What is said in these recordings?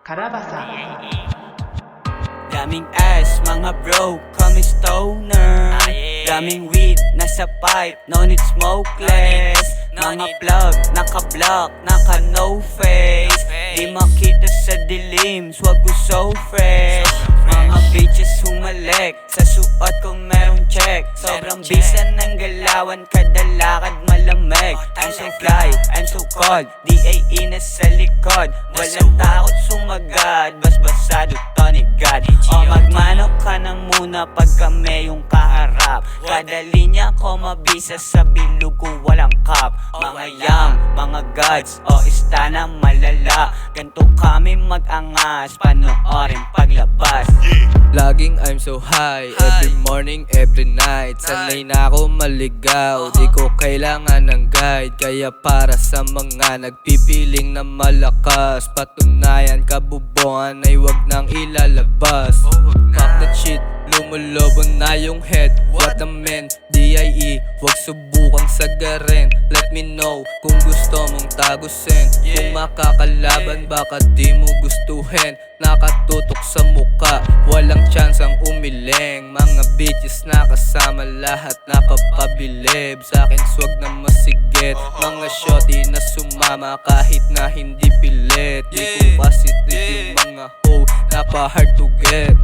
Karabasa. Daming ass, mga bro, kami stoner. Daming weed, nasa pipe, no need smokeless. Mga plug, naka-block, naka-no face. Di makita sa dilim, swag ko so fresh. Mga bitches humalik, sa suot kong merong check. Sobrang bisa ng galawan, kada lakad malamig. I'm so fly, I'm so cold, DAE na sa likod. Walang takot sumagad, basbasado Tony God. O magmano ka na muna pag kami yung kaharap. Kada linya ko mabisa sa bilog ko walang kap. Mga young, mga gods, o istana malala. Ganto kami mag-angas, panoorin paglabas. Laging I'm so high, every morning, every night. Sanay na ako maligaw, di ko kailangan ng guide. Kaya para sa mga nagpipiling na malakas, patunayan kabubongan ay wag nang ilalabas. Fuck that shit, lumulobo na yung head. What a man, DIE, wag subukang sagarin. Let me know kung gusto mong tagusin. Kung makakalaban baka di mo gustuhin. Nakatutok sa muka, walang chance ang umiling. Mga bitches nakasama lahat napapabilib. Sa'kin swag na masigit, mga shorty na sumama kahit na hindi pilit. Di ko kasi trip yung mga hoe, napa-hard to get.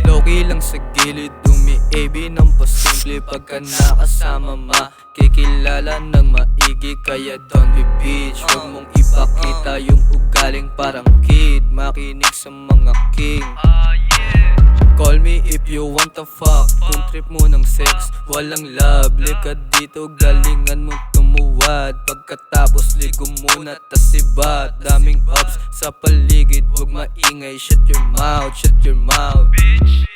Low-key lang sa gilid, umi-AB ng pasimple. Pagka nakasama makikilala ng maigi. Kaya don't be bitch, huwag mong ipakita yung ugaling parang kid. Makinig sa mga king. Call me if you want to fuck. Kung trip mo ng sex, walang love. Lika dito, galingan mo tumuwad. Pagkatapos ligo muna tas ibat. Daming ups sa paligid, huwag maingay. Shut your mouth, shut your mouth, bitch.